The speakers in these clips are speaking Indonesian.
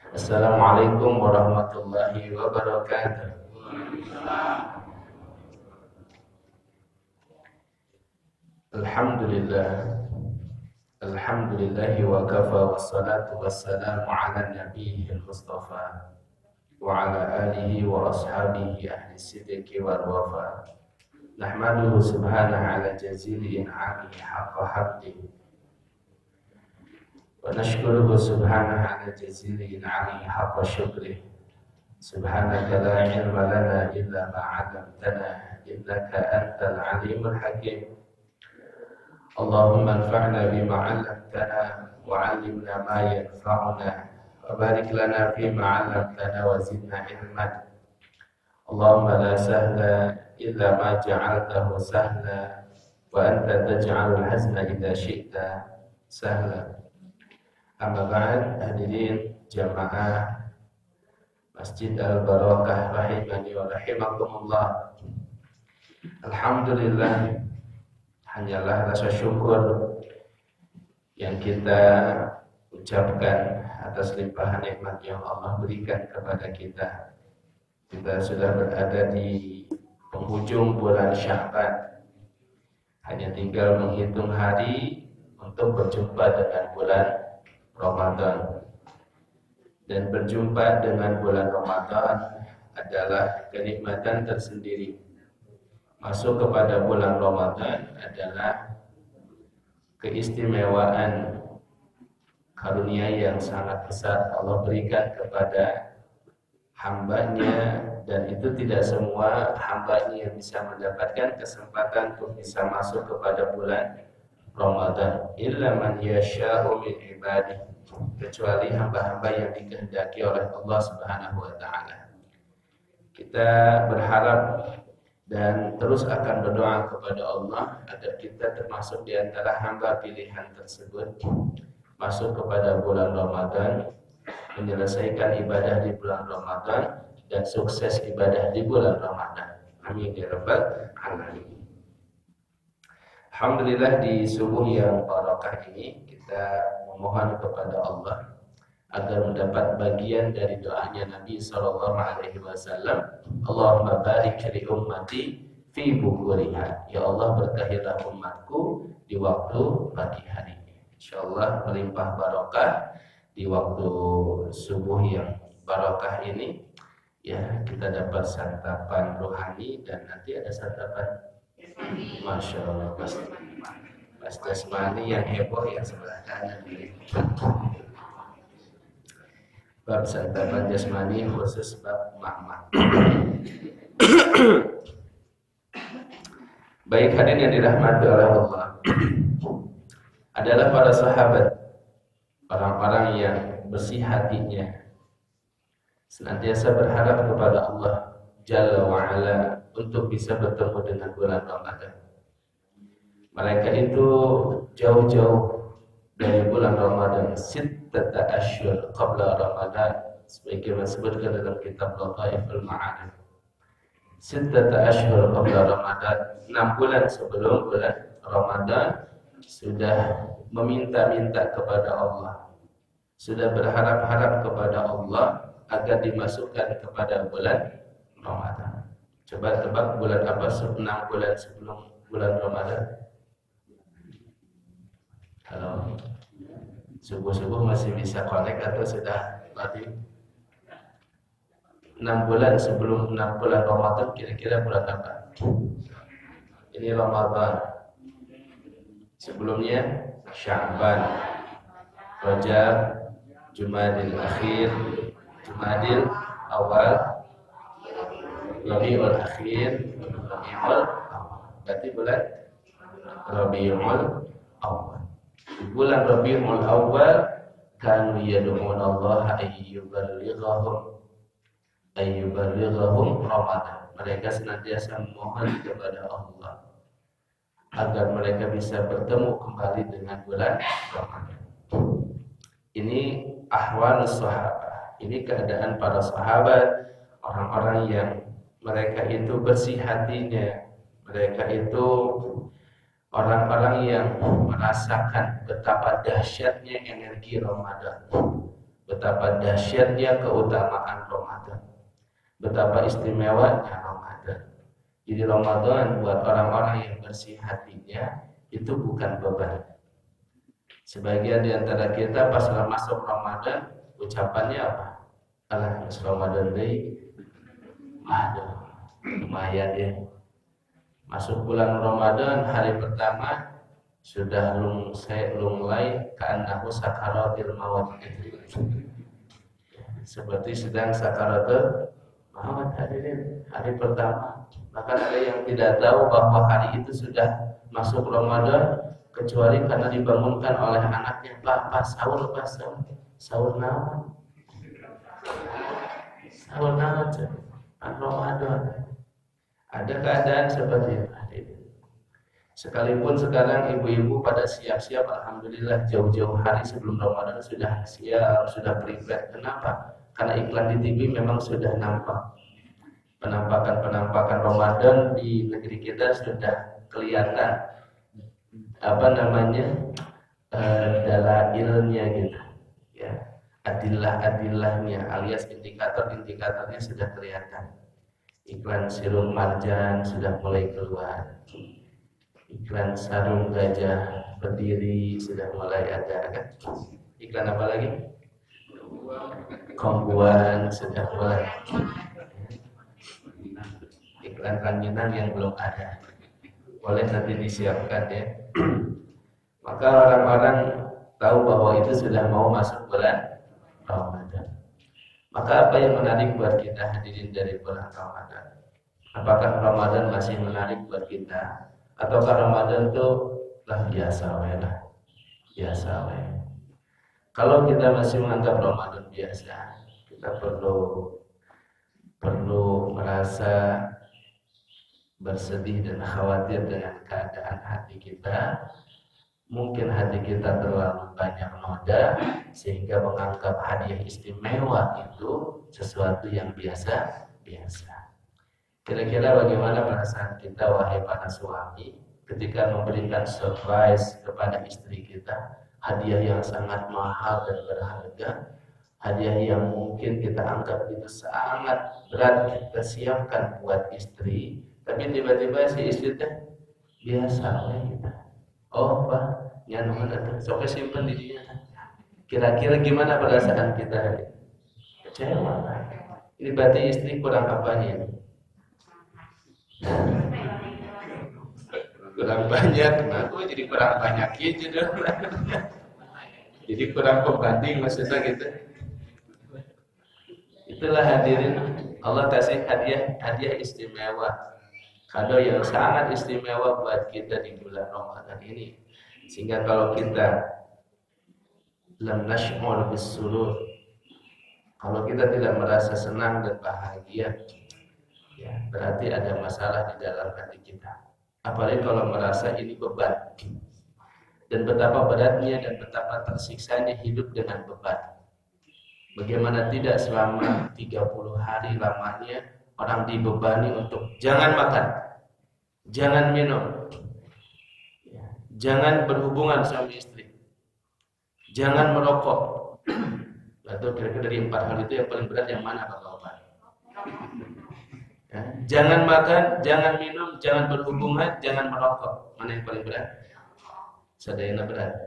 Assalamualaikum warahmatullahi wabarakatuh. Alhamdulillah. Alhamdulillahi wa kafa wassalatu wassalamu ala nabiyil mustafa wa ala alihi wa ashabihi ahli sidqi wal wafa. Nahmaduhu subhanahu ala jazili in'amihi haqqa hamdihi wa nashkuruhu subhanahu ala jazili in'amihi haqqa syukrihi. Subhanaka la ilma lana illa ma 'allamtana innaka antal alimul hakim. Allahumma anfa'na bima 'allamtana wa 'allimna ma yanfa'una wa barik lana fima 'allamtana wa zidna ilman. Allahumma la sahla illa ma ja'altahu sahla wa anta taj'alul hazna idza syi'ta sahla. Amma ba'd, hadirin jamaah Masjid Al-Barakah rahimani wa rahimakumullah. Alhamdulillah, hanyalah rasa syukur yang kita ucapkan atas limpahan nikmat yang Allah berikan kepada kita. Kita sudah berada di penghujung bulan Sya'ban. Hanya tinggal menghitung hari untuk berjumpa dengan bulan Ramadan. Dan berjumpa dengan bulan Ramadan adalah kenikmatan tersendiri. Masuk kepada bulan Ramadan adalah keistimewaan karunia yang sangat besar Allah berikan kepada hambanya, dan itu tidak semua hambanya yang bisa mendapatkan kesempatan untuk bisa masuk kepada bulan Ramadan. Illa man yasha'u min ibadihi, kecuali hamba-hamba yang dikehendaki oleh Allah Subhanahu wa taala. Kita berharap dan terus akan berdoa kepada Allah agar kita termasuk di antara hamba pilihan tersebut, masuk kepada bulan Ramadan, menyelesaikan ibadah di bulan Ramadan, dan sukses ibadah di bulan Ramadan. Amin ya rabbal alamin. Alhamdulillah, di subuh yang barakah ini kita memohon kepada Allah agar mendapat bagian dari doanya Nabi sallallahu alaihi wasallam. Allahumma barik li ummati fi bukuriha. Ya Allah, berkahilah umatku di waktu pagi hari. Insyaallah melimpah barakah di waktu subuh yang barakah ini. Ya, kita dapat santapan rohani dan nanti ada santapan Masya Allah, Mas Jasmani yang heboh yang sebelah kanan. Bab santapan jasmani khusus bab mama. Baik, hadirin yang dirahmati oleh Allah, adalah para sahabat, orang-orang yang bersih hatinya, senantiasa berharap kepada Allah Jalla wa'ala untuk bisa bertemu dengan bulan Ramadan. Mereka itu jauh-jauh dari bulan Ramadan, sittata asyhur qabla Ramadan, sebagaimana disebutkan dalam kitab Lataiful Ma'arif. Sittata asyhur qabla Ramadan, 6 bulan sebelum bulan Ramadan sudah meminta-minta kepada Allah, sudah berharap-harap kepada Allah agar dimasukkan kepada bulan Ramadan. Coba tebak bulan apa 6 bulan sebelum bulan Ramadan? Kalau subuh-subuh masih bisa connect atau sudah mati? 6 bulan sebelum 6 bulan Ramadan, kira-kira bulan apa? Ini Ramadan. Sebelumnya Sya'ban, Rajab, Jumadil Akhir, Jumadil Awal, Rabiul Akhir, Rabiul Awal. Berarti bulan Rabiul Awal. Di bulan Rabiul Awal kanu yad'una Allah ayyuballighahum Ramadan. Mereka senantiasa memohon kepada Allah agar mereka bisa bertemu kembali dengan bulan Ramadan. Ini ahwalus sahabah. Ini keadaan para sahabat, orang-orang yang mereka itu bersih hatinya, mereka itu orang-orang yang merasakan betapa dahsyatnya energi Ramadan, betapa dahsyatnya keutamaan Ramadan, betapa istimewanya Ramadan. Jadi Ramadan buat orang-orang yang bersih hatinya itu bukan beban. Sebagian di antara kita pas masuk Ramadan ucapannya apa? Alah, Ramadan deh. Aduh, lumayan ya. Masuk bulan Ramadan hari pertama sudah lunglai ka'annahu sakaratil maut. Seperti sedang sakaratul maut hadirin hari pertama. Bahkan ada yang tidak tahu bahwa hari itu sudah masuk Ramadan kecuali karena dibangunkan oleh anaknya, Pak sahur, sahur naon? Sahur naon? Ramadan. Ada keadaan seperti itu. Sekalipun sekarang ibu-ibu pada siap-siap, alhamdulillah jauh-jauh hari sebelum Ramadan sudah siap, sudah prepare. Kenapa? Karena iklan di TV memang sudah nampak. Penampakan Ramadan di negeri kita sudah kelihatan dalailnya gitu ya, adillah-adillahnya alias indikatornya sudah kelihatan. Iklan sirup marjan sudah mulai keluar, iklan sarung gajah berdiri sudah mulai ada kan? Iklan apa lagi? Kombuan sudah mulai, iklan ranginan yang belum ada boleh nanti disiapkan ya. Maka orang-orang tahu bahwa itu sudah mau masuk bulan Ramadan. Maka apa yang menarik buat kita hadirin dari bulan Ramadan? Apakah Ramadan masih menarik buat kita? Ataukah Ramadan itu biasa we. Kalau kita masih menganggap Ramadan biasa, kita perlu merasa bersedih dan khawatir dengan keadaan hati kita. Mungkin hati kita terlalu banyak noda sehingga menganggap hadiah istimewa itu sesuatu yang biasa. Kira-kira bagaimana perasaan kita wahai para suami ketika memberikan surprise kepada istri kita, hadiah yang sangat mahal dan berharga, hadiah yang mungkin kita anggap itu sangat berat kita siapkan buat istri, tapi tiba-tiba si istri teh biasa kita. Oh Pak, yang mana tuh? Soalnya simpen di dia. Kira-kira gimana perasaan kita? Kecewa. Ini berarti istri kurang apanya? Kurang banyak. Nah, aku jadi kurang banyak ya jadi kurang pembanding maksudnya gitu. Itulah hadirin, Allah kasih hadiah istimewa, kado yang sangat istimewa buat kita di bulan Ramadan ini. Sehingga kalau kita lam nash'ur bis-surur, kalau kita tidak merasa senang dan bahagia, ya berarti ada masalah di dalam hati kita. Apalagi kalau merasa ini beban. Dan betapa beratnya dan betapa tersiksanya hidup dengan beban. Bagaimana tidak selama 30 hari lamanya orang dibebani untuk jangan makan, jangan minum, jangan berhubungan suami istri, jangan merokok. Atau kira-kira dari 4 hal itu yang paling berat yang mana Bapak-Bapak? Ya, jangan makan, jangan minum, jangan berhubungan, jangan merokok. Mana yang paling berat? Sadayana berat.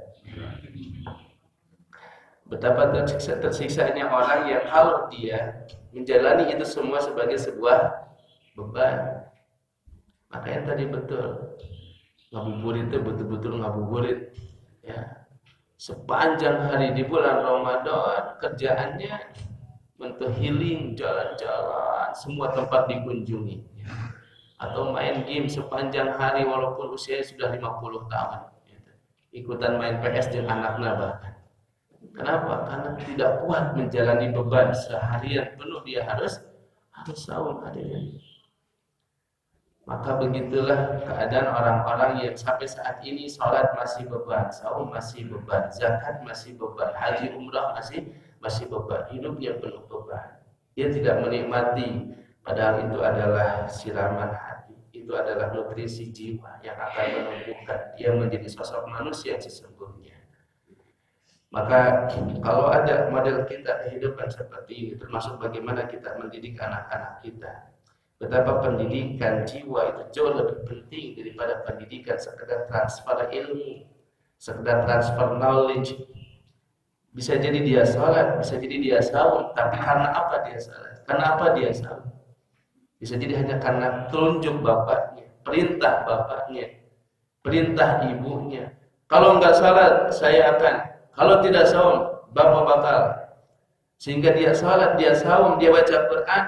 Betapa tersiksanya orang yang kalau dia menjalani itu semua sebagai sebuah beban. Maka yang tadi betul, ngabuburit itu betul-betul ngabuburit. Ya, sepanjang hari di bulan Ramadan kerjaannya untuk healing, jalan-jalan, semua tempat dikunjungi. Ya. Atau main game sepanjang hari walaupun usianya sudah 50 tahun. Ikutan main PS dengan anaknya bahkan. Kenapa? Karena tidak kuat menjalani beban seharian penuh, dia harus saum hadirin. Maka begitulah keadaan orang-orang yang sampai saat ini sholat masih beban, saum masih beban, zakat masih beban, haji umrah masih beban, hidup yang penuh beban. Dia tidak menikmati, padahal itu adalah siraman hati, itu adalah nutrisi jiwa yang akan menumbuhkan dia menjadi sosok manusia yang sesungguhnya. Maka kalau ada model kita kehidupan seperti ini, termasuk bagaimana kita mendidik anak-anak kita, betapa pendidikan jiwa itu jauh lebih penting daripada pendidikan sekedar transfer ilmu, sekedar transfer knowledge. Bisa jadi dia sholat, bisa jadi dia saum, tapi karena apa dia sholat? Karena apa dia saum? Bisa jadi hanya karena tunjuk bapaknya, perintah bapaknya, perintah ibunya. Kalau enggak sholat, saya akan. Kalau tidak saum, bapak bakal. Sehingga dia sholat, dia saum, dia baca Quran,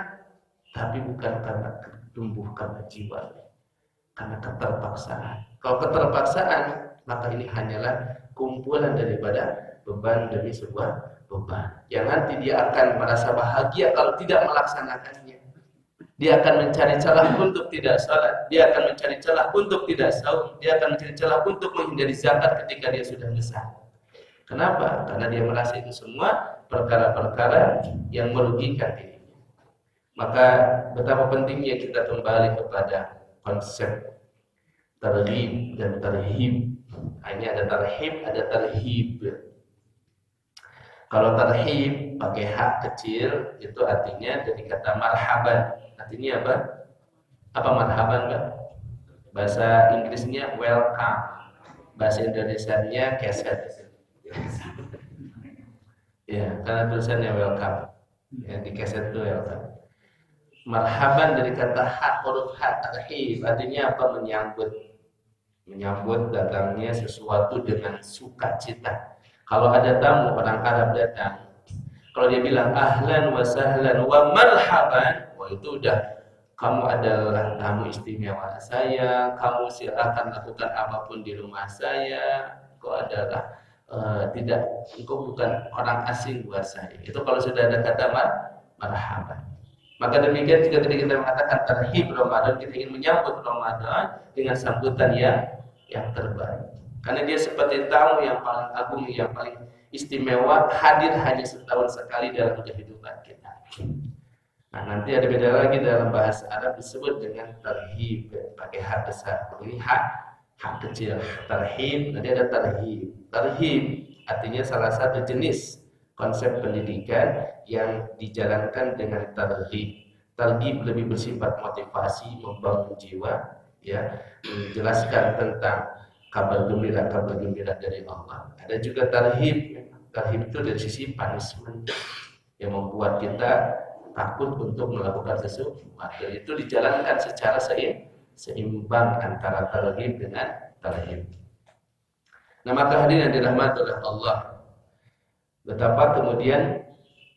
tapi bukan karena tumbuh karena jiwa, karena keterpaksaan. Kalau keterpaksaan, maka ini hanyalah kumpulan daripada beban demi sebuah beban. Yang nanti dia akan merasa bahagia kalau tidak melaksanakannya. Dia akan mencari celah untuk tidak salat, dia akan mencari celah untuk tidak saum, dia akan mencari celah untuk menghindari zakat ketika dia sudah besar. Kenapa? Karena dia merasa itu semua perkara-perkara yang merugikan dirinya. Maka betapa pentingnya kita kembali kepada konsep targhib dan tarhib. Ini ada tarhib, ada tarhib. Kalau tarhib pakai hak kecil itu artinya dari kata marhaban. Artinya apa? Apa marhaban, Mbak? Bahasa Inggrisnya welcome. Bahasa Indonesianya keset. Ya, karena tulisannya welcome. Ya, di keset itu welcome. Marhaban dari kata hak, huruf hak, tarhib. Artinya apa? Menyambut. Menyambut datangnya sesuatu dengan sukacita. Kalau ada tamu orang Arab datang, kalau dia bilang ahlan wa sahlan wa marhaban, wah itu udah kamu adalah tamu istimewa saya, kamu silakan lakukan apapun di rumah saya, kau adalah engkau bukan orang asing buat saya. Itu kalau sudah ada kata marhaban. Maka demikian juga ketika kita mengatakan tarhib Ramadan, kita ingin menyambut Ramadan dengan sambutan yang terbaik. Karena dia seperti tamu yang paling agung, yang paling istimewa, hadir hanya setahun sekali dalam kehidupan kita. Nah, nanti ada beda lagi dalam bahasa Arab disebut dengan tarhib, pakai hak besar. Ini hak kecil. Tarhib, nanti ada tarhib. Tarhib artinya salah satu jenis konsep pendidikan yang dijalankan dengan tarhib. Tarhib lebih bersifat motivasi, membangun jiwa, ya, menjelaskan tentang kabar gembira dari Allah. Ada juga tarhib. Tarhib itu dari sisi punishment yang membuat kita takut untuk melakukan sesuatu. Itu dijalankan secara seimbang antara tarhib dengan tarhib. Nah, maka hadirin yang dirahmati oleh Allah, betapa kemudian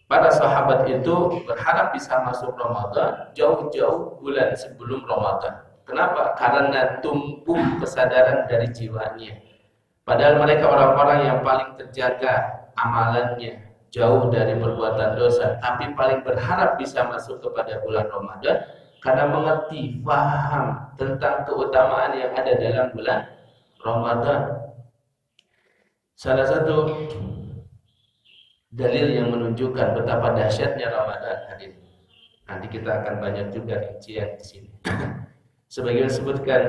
para sahabat itu berharap bisa masuk Ramadan jauh-jauh bulan sebelum Ramadan. Kenapa? Karena tumbuh kesadaran dari jiwanya. Padahal mereka orang-orang yang paling terjaga amalannya, jauh dari perbuatan dosa, tapi paling berharap bisa masuk kepada bulan Ramadan karena mengerti, paham tentang keutamaan yang ada dalam bulan Ramadan. Salah satu dalil yang menunjukkan betapa dahsyatnya Ramadan hadir. Nanti kita akan banyak juga rincian di sini. Sebagaimana disebutkan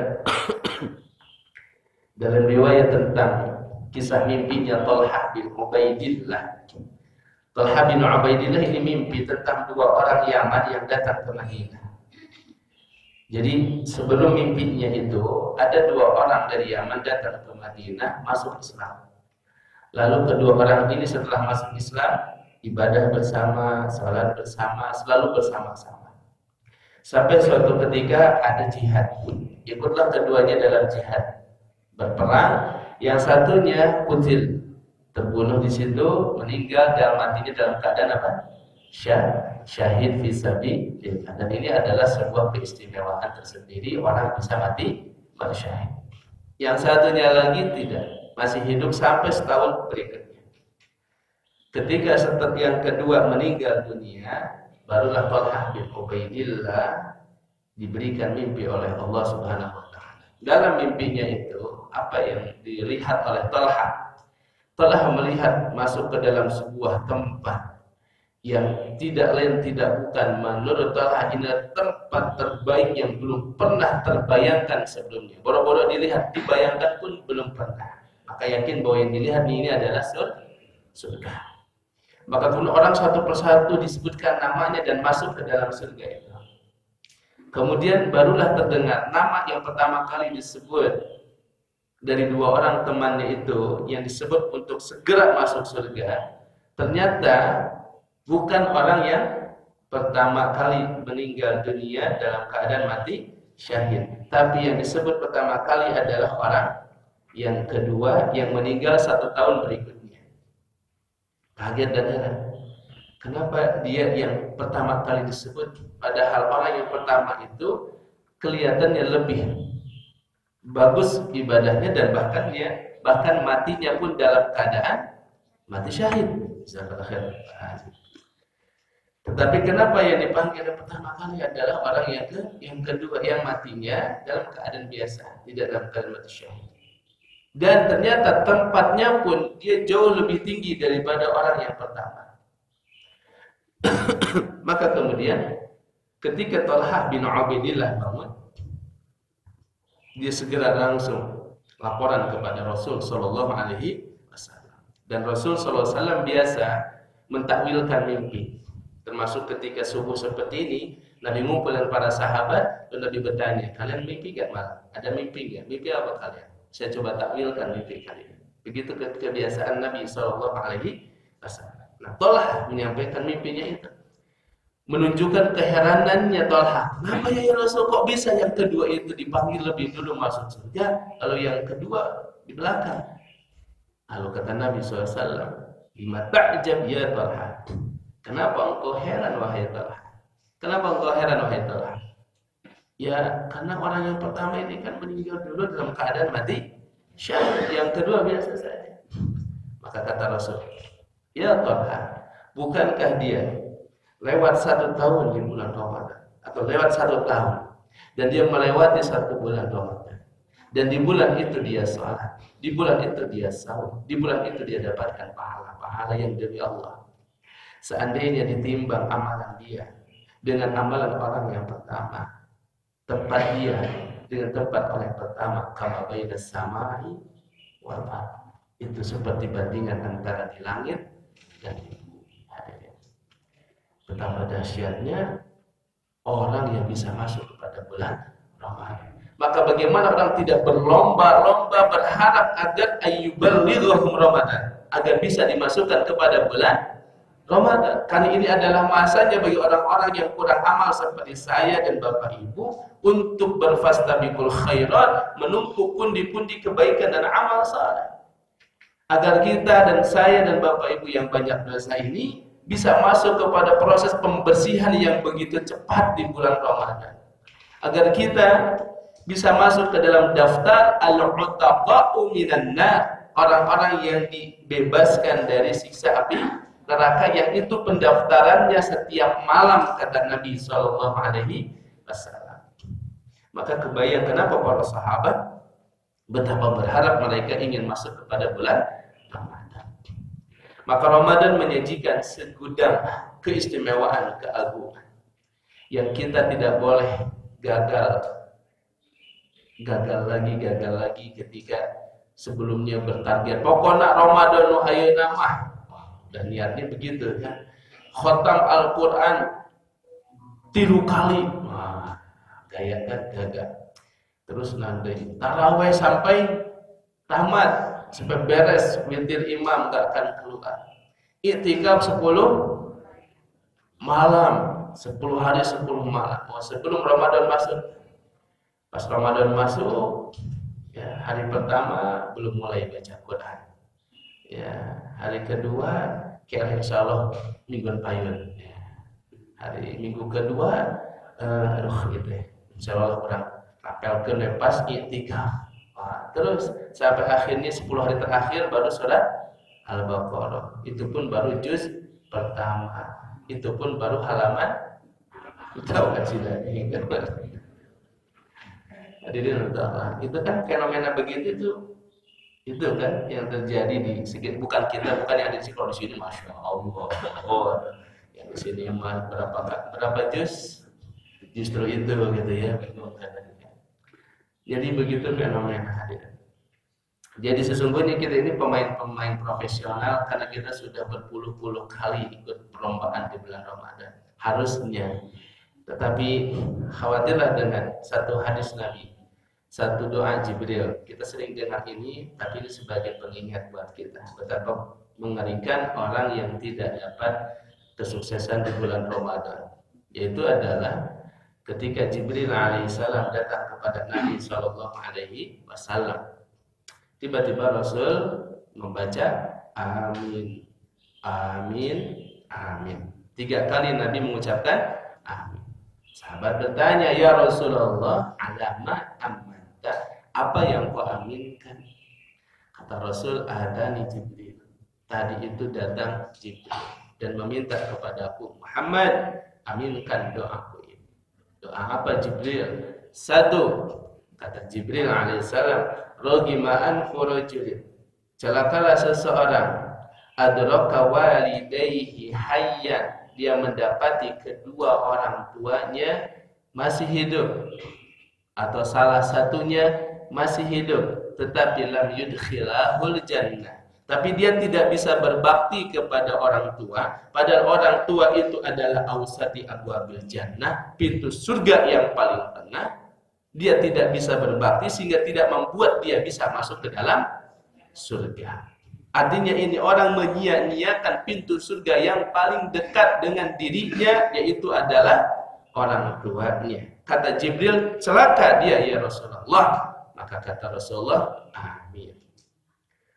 dalam riwayat tentang kisah mimpinya Talha bin Ubaidillah. Talha bin Ubaidillah ini mimpi tentang dua orang Yaman yang datang ke Madinah. Jadi sebelum mimpinya itu ada dua orang dari Yaman datang ke Madinah masuk Islam. Lalu kedua orang ini setelah masuk Islam ibadah bersama, salat bersama, selalu bersama-sama. Sampai suatu ketika ada jihad. Ikutlah keduanya dalam jihad. Berperang, yang satunya kutil, terbunuh di situ, meninggal dalam matinya dalam keadaan apa? Syahid fi sabilillah. Dan ini adalah sebuah keistimewaan tersendiri, orang bisa mati syahid. Yang satunya lagi tidak, masih hidup sampai setahun berikutnya. Ketika setelah yang kedua meninggal dunia, barulah Talha bin Ubaidillah diberikan mimpi oleh Allah Subhanahu wa taala. Dalam mimpinya itu, apa yang dilihat oleh Talha? Talha melihat masuk ke dalam sebuah tempat yang tidak lain tidak bukan menurut Talha ini tempat terbaik yang belum pernah terbayangkan sebelumnya. Boro-boro dilihat, dibayangkan pun belum pernah. Maka yakin bahwa yang dilihat ini adalah surga. Maka kemudian orang satu persatu disebutkan namanya dan masuk ke dalam surga itu. Kemudian barulah terdengar nama yang pertama kali disebut dari dua orang temannya itu yang disebut untuk segera masuk surga. Ternyata bukan orang yang pertama kali meninggal dunia dalam keadaan mati syahid, tapi yang disebut pertama kali adalah orang yang kedua yang meninggal 1 tahun berikutnya. Kaget dan heran, kenapa dia yang pertama kali disebut, padahal orang yang pertama itu kelihatannya lebih bagus ibadahnya dan bahkan matinya pun dalam keadaan mati syahid. Tetapi kenapa yang dipanggil yang pertama kali adalah orang yang kedua yang matinya dalam keadaan biasa, tidak dalam keadaan mati syahid. Dan ternyata tempatnya pun dia jauh lebih tinggi daripada orang yang pertama. Maka kemudian ketika Thalhah bin Ubaidillah bangun, dia segera langsung laporan kepada Rasul sallallahu alaihi wasallam. Dan Rasul sallallahu alaihi wasallam biasa mentakwilkan mimpi. Termasuk ketika subuh seperti ini, Nabi ngumpul dengan para sahabat, dan Nabi bertanya, kalian mimpi gak malam? Ada mimpi gak? Mimpi apa kalian? Saya coba takwilkan mimpi kalian. Begitu kebiasaan Nabi sallallahu alaihi wasallam. Nah, Thalhah menyampaikan mimpinya itu, menunjukkan keheranannya Thalhah. Kenapa ya Rasul kok bisa yang kedua itu dipanggil lebih dulu masuk surga, lalu yang kedua di belakang? Lalu kata Nabi SAW, lima ta'jab ya Thalhah. Kenapa engkau heran wahai Thalhah? Kenapa engkau heran wahai Thalhah? Ya karena orang yang pertama ini kan meninggal dulu dalam keadaan mati syahid, yang kedua biasa saja. Maka kata Rasul, ya Thalhah, bukankah dia lewat 1 tahun di bulan Ramadan, atau lewat 1 tahun, dan dia melewati 1 bulan Ramadan, dan di bulan itu dia salat, di bulan itu dia saum, di bulan itu dia dapatkan pahala yang demi Allah. Seandainya ditimbang amalan dia dengan amalan orang yang pertama, tempat dia dengan tempat orang yang pertama, kama bainas samai wal ardh, itu seperti bandingan antara di langit dan di bumi. Betapa dahsyatnya orang yang bisa masuk kepada bulan Ramadan. Maka bagaimana orang tidak berlomba-lomba berharap agar ayyuballighum Ramadan, agar bisa dimasukkan kepada bulan Ramadan. Karena ini adalah masanya bagi orang-orang yang kurang amal seperti saya dan Bapak Ibu untuk berfastabiqul khairat, menumpuk pundi-pundi kebaikan dan amal saleh. Agar kita dan saya dan Bapak Ibu yang banyak dosa ini bisa masuk kepada proses pembersihan yang begitu cepat di bulan Ramadan. Agar kita bisa masuk ke dalam daftar al-'utaqa'u minan nar, orang-orang yang dibebaskan dari siksa api neraka, yang itu pendaftarannya setiap malam kata Nabi sallallahu alaihi wasallam. Maka kebayang kenapa para sahabat betapa berharap mereka ingin masuk kepada bulan Ramadan. Maka Ramadan menyajikan segudang keistimewaan, keagungan yang kita tidak boleh gagal lagi ketika sebelumnya bertarget pokoknya Ramadan nu ayeuna mah. Dan niatnya begitu kan, khotam Al-Quran 3 kali, wah gaya kan gagal. Terus nanti taraweh sampai tamat, sampai beres witir imam gak akan keluar. Iktikaf 10 malam, 10 hari 10 malam. Oh, sebelum Ramadan masuk. Pas Ramadan masuk, ya hari pertama belum mulai baca Quran. Ya, hari kedua kira insyaallah minggu payun. Ya. Hari minggu kedua gitu ya. Insyaallah kurang rapelkeun lepas iktikaf. Terus sampai akhirnya 10 hari terakhir baru surat Al-Baqarah. Itu pun baru juz pertama. Itu pun baru halaman, tahu kan sih ini kan. Hadirin Allah, itu kan fenomena begitu itu kan yang terjadi di bukan yang ada di sekolah di sini, masya Allah. Oh, yang di sini mah berapa juz? Justru itu gitu ya. Jadi begitu fenomena hadirin. Jadi sesungguhnya kita ini pemain-pemain profesional karena kita sudah berpuluh-puluh kali ikut perlombaan di bulan Ramadan. Harusnya. Tetapi khawatirlah dengan satu hadis Nabi, satu doa Jibril. Kita sering dengar ini, tapi ini sebagai pengingat buat kita. Betapa mengerikan orang yang tidak dapat kesuksesan di bulan Ramadan. Yaitu adalah ketika Jibril alaihissalam datang kepada Nabi SAW. Tiba-tiba Rasul membaca amin, amin, amin. 3 kali Nabi mengucapkan amin. Sahabat bertanya, ya Rasulullah, alama amanta, apa yang kau aminkan? Kata Rasul, adani Jibril. Tadi itu datang Jibril dan meminta kepadaku, Muhammad, aminkan doaku ini. Doa apa Jibril? 1, kata Jibril alaihissalam, rogimaan furujulin, celakalah seseorang adraka walidayhi hayyan, dia mendapati kedua orang tuanya masih hidup atau salah satunya masih hidup, tetapi lam yudkhilahul jannah, tapi dia tidak bisa berbakti kepada orang tua, padahal orang tua itu adalah ausati abwabil jannah, pintu surga yang paling tengah. Dia tidak bisa berbakti sehingga tidak membuat dia bisa masuk ke dalam surga. Artinya ini orang menyia-nyiakan pintu surga yang paling dekat dengan dirinya, yaitu adalah orang tuanya. Kata Jibril, celaka dia ya Rasulullah. Maka kata Rasulullah, amin.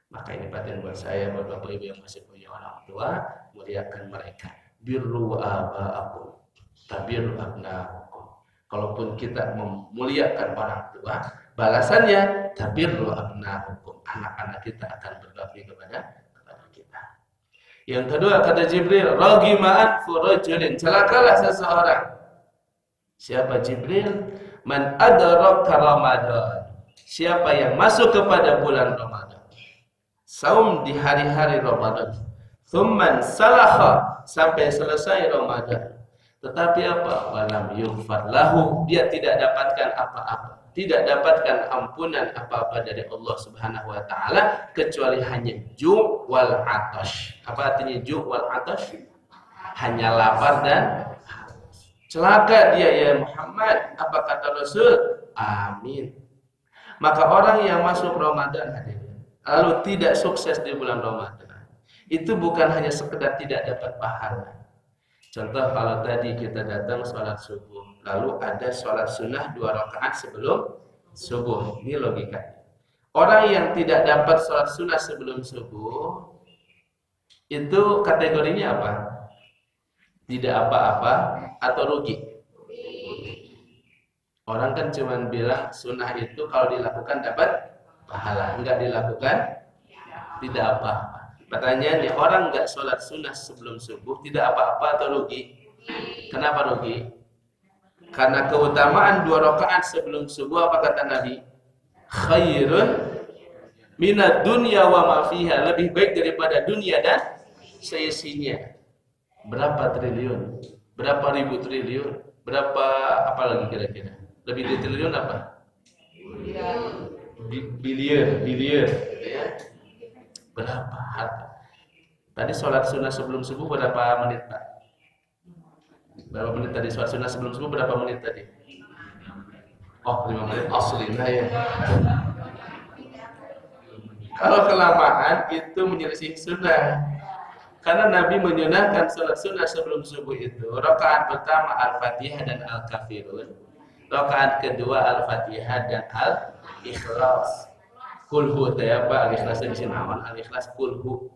Maka ini paten buat saya, buat bapak ibu yang masih punya orang tua, muliakan mereka. Birru aba'akum, tabirru abna'akum. Kalaupun kita memuliakan orang tua, balasannya tabirru abna'akum, anak-anak kita akan berbakti kepada kita. Yang kedua kata Jibril, ragima'an furujulin, celakalah seseorang. Siapa Jibril? Man adraka Ramadan, siapa yang masuk kepada bulan Ramadan, saum di hari-hari Ramadan, thumman salakha, sampai selesai Ramadan, tetapi apa? Walam yughfar lahu, dia tidak dapatkan apa-apa, tidak dapatkan ampunan apa-apa dari Allah Subhanahu wa taala kecuali hanya ju' wal atash. Apa artinya ju' wal atash? Hanya lapar dan celaka dia ya Muhammad. Apa kata Rasul? Amin. Maka orang yang masuk Ramadan lalu tidak sukses di bulan Ramadan, itu bukan hanya sekedar tidak dapat pahala. Contoh kalau tadi kita datang sholat subuh, lalu ada sholat sunnah 2 rakaat sebelum subuh. Ini logika. Orang yang tidak dapat sholat sunnah sebelum subuh, itu kategorinya apa? Tidak apa-apa atau rugi? Orang kan cuma bilang sunnah itu kalau dilakukan dapat pahala, enggak dilakukan tidak apa-apa. Pertanyaannya, orang enggak sholat sunnah sebelum subuh tidak apa-apa atau rugi? Kenapa rugi? Karena keutamaan 2 rakaat sebelum subuh, apa kata Nabi? Khairun minad dunya wa ma fiha, lebih baik daripada dunia dan seisinya. Berapa triliun? Berapa ribu triliun? Berapa apa lagi kira-kira? Lebih dari triliun apa? Biliar, gitu ya. Berapa harta? Tadi sholat sunnah sebelum subuh berapa menit, Pak? Berapa menit tadi sholat sunnah sebelum subuh, berapa menit tadi? Oh, 5 menit. Aslina ya. Kalau kelamaan itu menyelisih sunnah. Karena Nabi menyunahkan sholat sunnah sebelum subuh itu, rakaat pertama Al-Fatihah dan Al-Kafirun, rakaat kedua Al-Fatihah dan Al-Ikhlas. Kulhu ya Pak, Al-Ikhlas di sini aman, Al-Ikhlas kulhu.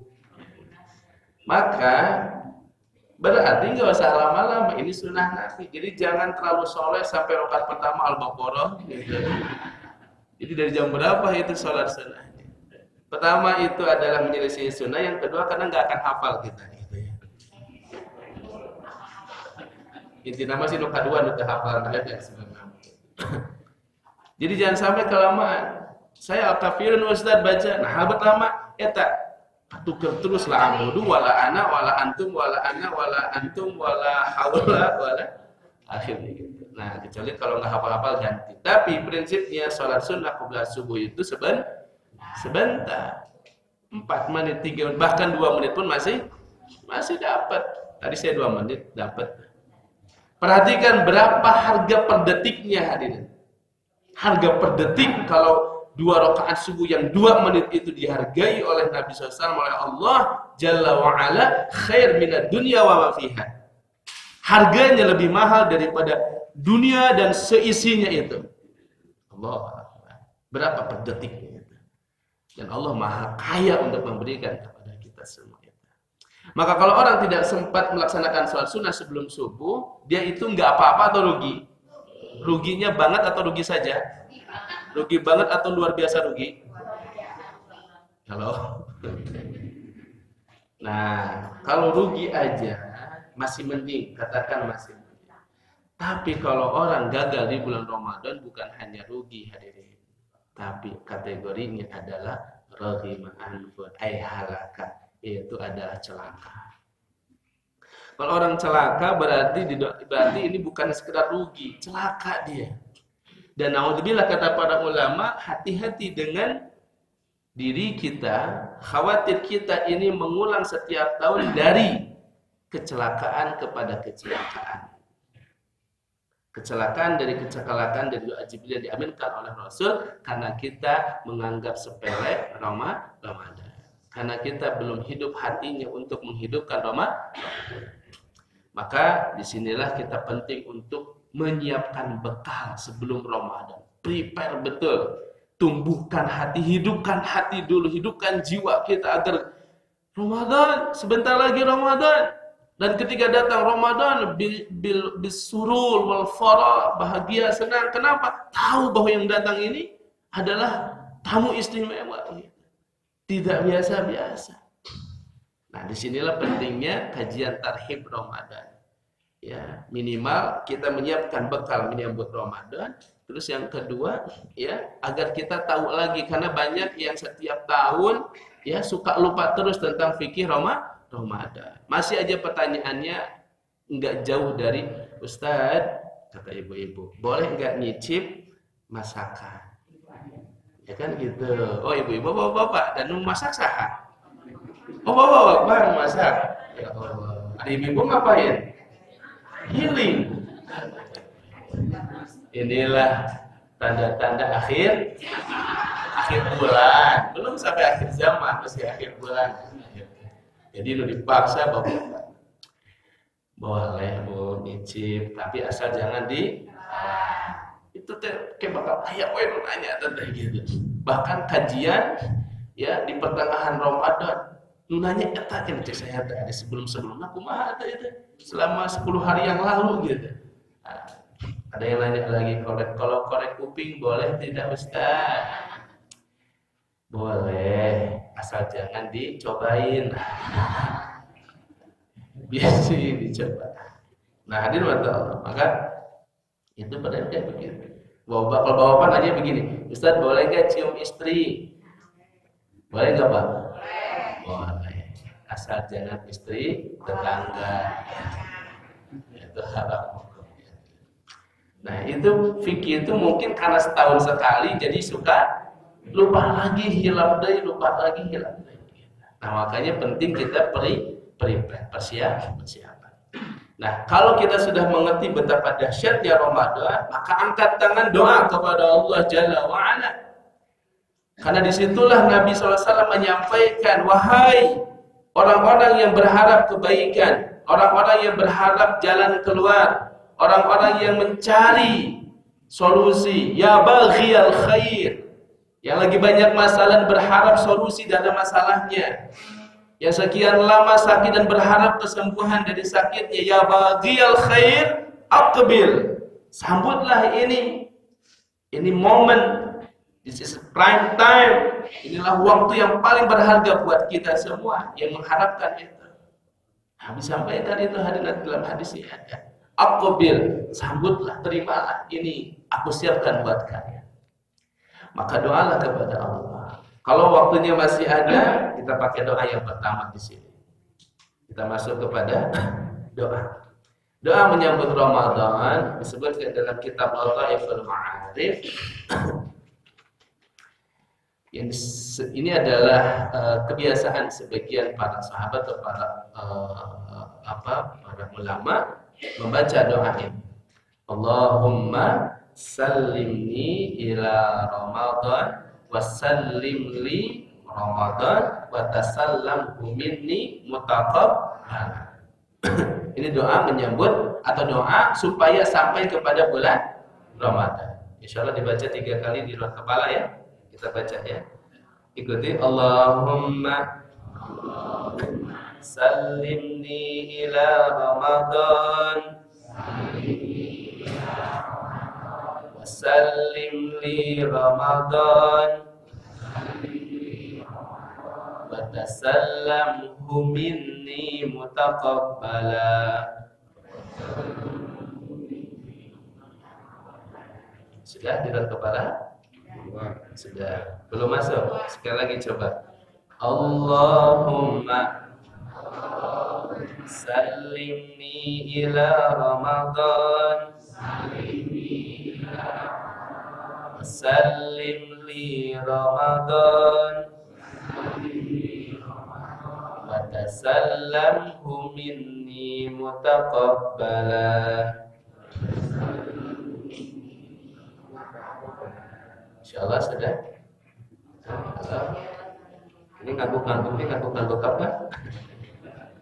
Maka berarti nggak usah lama-lama, ini sunnah Nabi. Jadi jangan terlalu soleh sampai rakaat pertama Al-Baqarah. Gitu. Jadi dari jam berapa itu sholat sunnah? Pertama itu adalah menyelisih sunnah, yang kedua karena nggak akan hafal kita. Gitu ya. Intinya masih nuka dua nuka hafal aja sebenarnya. Jadi jangan sampai kelamaan. Saya Al-Kafirun Ustaz baca, nah pertama eta tukar terus la amudu wala ana wala antum wala ana wala antum wala haula wala akhirnya gitu. Nah kecuali kalau nggak hafal-hafal ganti. Tapi prinsipnya sholat sunnah qabla subuh itu Sebentar. 4 menit, 3 menit, bahkan 2 menit pun masih dapat. Tadi saya 2 menit dapat. Perhatikan berapa harga per detiknya hadirin. Harga per detik kalau 2 rakaat subuh yang 2 menit itu dihargai oleh Nabi SAW, oleh Allah Jalla wa'ala, khair minad dunya wa ma fiha. Harganya lebih mahal daripada dunia dan seisinya itu. Allah, berapa per detiknya itu. Dan Allah maha kaya untuk memberikan kepada kita semua itu. Maka kalau orang tidak sempat melaksanakan sholat sunnah sebelum subuh, dia itu nggak apa-apa atau rugi? Ruginya banget atau rugi saja? Rugi banget atau luar biasa rugi? Halo? Nah, kalau rugi aja masih mending, katakan masih mending. Tapi kalau orang gagal di bulan Ramadan bukan hanya rugi hadirin, tapi kategorinya adalah raghima anfun ay halaka, yaitu adalah celaka. Kalau orang celaka berarti ini bukan sekedar rugi, celaka dia. Dan naudzubillah kata para ulama, hati-hati dengan diri kita, khawatir kita ini mengulang setiap tahun dari kecelakaan kepada kecelakaan. Kecelakaan dari doa Jibril yang diaminkan oleh Rasul karena kita menganggap sepele Ramadan. Karena kita belum hidup hatinya untuk menghidupkan Ramadan. Maka disinilah kita penting untuk menyiapkan bekal sebelum Ramadan. Prepare betul. Tumbuhkan hati, hidupkan hati dulu, hidupkan jiwa kita agar Ramadan, sebentar lagi Ramadan. Dan ketika datang Ramadan bisurul wal farah, bahagia, senang. Kenapa? Tahu bahwa yang datang ini adalah tamu istimewa. Tidak biasa-biasa. Nah, disinilah pentingnya kajian tarhib Ramadan. Ya, minimal kita menyiapkan bekal menyambut Ramadan. Terus yang kedua, ya, agar kita tahu lagi karena banyak yang setiap tahun ya suka lupa terus tentang fikih Ramadan. Masih aja pertanyaannya nggak jauh dari Ustadz, kata ibu-ibu, boleh nggak nyicip masakan? Ya kan gitu. Oh ibu-ibu, bapak-bapak, dan masak sah? Oh bapak-bapak masak. Ya Allah. Ada ibu-ibu ngapain? Healing. Inilah tanda-tanda akhir bulan. Belum sampai akhir zaman, masih akhir bulan. Jadi lu dipaksa bapak. Boleh bu nyicip, tapi asal jangan di itu kayak bakal ayah lu nanya tentang gitu. Bahkan kajian ya di pertengahan Ramadan, lu nanya eta kan cek saya ada sebelum aku mah ada itu selama 10 hari yang lalu gitu. Nah, ada yang nanya lagi kalau korek kuping boleh tidak Ustaz? Boleh, asal jangan dicobain. Biasa dicoba. Nah, hadirin Allah, maka itu pada kayak begitu. Bapak-bapak nanya begini, Ustaz boleh gak cium istri? Boleh gak Pak? Boleh. Asal jangan istri tetangga. Itu haram. Nah, itu fikih itu mungkin karena setahun sekali jadi suka lupa lagi, hilaf deh, lupa lagi, hilaf deh. Nah, makanya penting kita persiapan. Nah, kalau kita sudah mengerti betapa dahsyatnya Ramadan, maka angkat tangan doa kepada Allah Jalla wa'ala. Karena disitulah Nabi SAW menyampaikan, wahai orang-orang yang berharap kebaikan, orang-orang yang berharap jalan keluar, orang-orang yang mencari solusi, ya baghiyal khair, yang lagi banyak masalah berharap solusi dalam masalahnya, yang sekian lama sakit dan berharap kesembuhan dari sakitnya, ya baghiyal khair aqbil, sambutlah ini momen, this is prime time, inilah waktu yang paling berharga buat kita semua yang mengharapkan itu. Habis sampaikan itu hadirin dalam hadisnya ada, aqbil, sambutlah, terimalah ini aku siapkan buat kalian. Maka doalah kepada Allah. Kalau waktunya masih ada, kita pakai doa yang pertama di sini. Kita masuk kepada doa. Doa menyambut Ramadan disebutkan dalam kitab Lataiful Ma'arif. Ini adalah kebiasaan sebagian para sahabat atau para ulama membaca doa ini. Allahumma sallimni ila Ramadan wa sallim li Ramadan wa tasallamhu minni mutaqabbal. Ini doa menyambut atau doa supaya sampai kepada bulan Ramadan. Insyaallah dibaca 3 kali di luar kepala ya. Kita baca ya. Ikuti. Allahumma sallimni ila Ramadan wa sallim li Ramadan wa tasallamhu minni mutaqabbala. Sudah di luar kepala? Sudah. Belum masuk. Sekali lagi coba. Allahumma sallimni ila Ramadan sallim li Ramadan wa tasallamhu minni mutaqabbala. Insyaallah sudah. Ini ngangguk apa?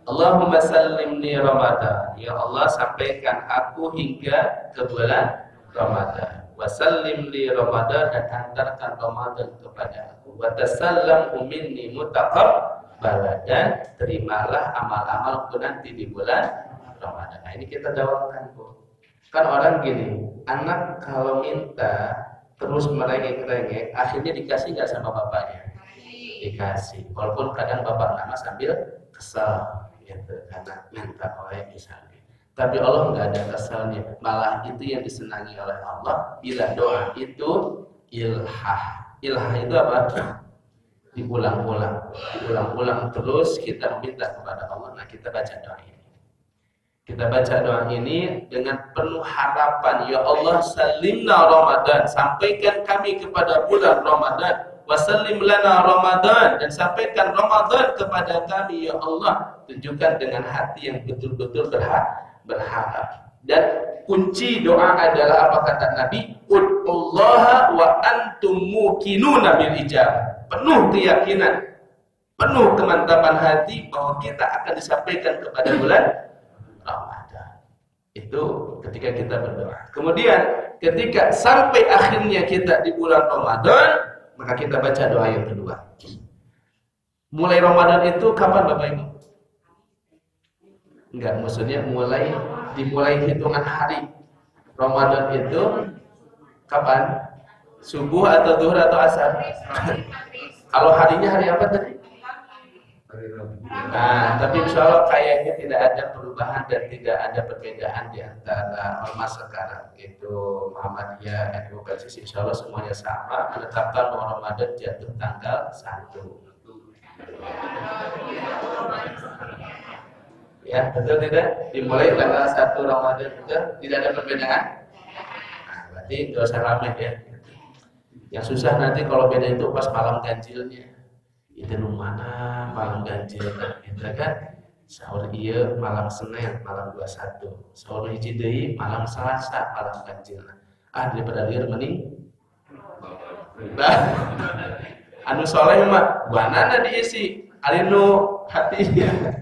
Allahumma sallimni Ramadan. Ya Allah, sampaikan aku hingga ke bulan Ramadan. Wa sallim li Ramadan, dan hantarkan Ramadan kepada aku. Wa tasallamhu minni mutaqabbala, dan terimalah amal-amalku nanti di bulan Ramadan. Nah, ini kita jawabkan, Bu. Kan orang gini, anak kalau minta terus merengek-rengek, akhirnya dikasih nggak sama bapaknya? Dikasih, walaupun kadang bapak nama sambil kesal gitu, karena minta oleh misalnya. Tapi Allah nggak ada kesalnya, malah itu yang disenangi oleh Allah bila doa itu ilhah. Ilhah itu apa? Diulang-ulang terus kita minta kepada Allah. Nah, kita baca doa ini. Kita baca doa ini dengan penuh harapan. Ya Allah, salimna Ramadan, sampaikan kami kepada bulan Ramadan. Wasallim lana Ramadan, dan sampaikan Ramadan kepada kami. Ya Allah, tunjukkan dengan hati yang betul-betul berharap. Dan kunci doa adalah apa kata Nabi? Ud'ullaha wa antum muqinuna bil ijabah. Penuh keyakinan, penuh kemantapan hati bahwa kita akan disampaikan kepada bulan Ramadan. Itu ketika kita berdoa. Kemudian ketika sampai akhirnya kita di bulan Ramadan, maka kita baca doa yang kedua. Mulai Ramadan itu kapan Bapak Ibu? Enggak, maksudnya dimulai hitungan hari. Ramadan itu kapan? Subuh atau zuhur atau asar? Kalau harinya hari apa tadi? Nah, tapi insya Allah kayaknya tidak ada perubahan dan tidak ada perbedaan di antara ormas sekarang. Itu Muhammadiyah, NU, PSIS, insya Allah semuanya sama, menetapkan bahwa Ramadan jatuh tanggal 1. Ya, betul tidak? Dimulai tanggal 1 Ramadan, betul? Tidak ada perbedaan? Nah, berarti tidak usah ramai ya. Yang susah nanti kalau beda itu pas malam ganjilnya. Itu mana malam ganjil gitu kan? Sahur iya malam Senin, malam 21. Sahur hiji deui malam Selasa, malam ganjil. Daripada lieur mending anu soleh mah buanana diisi, anu hatinya.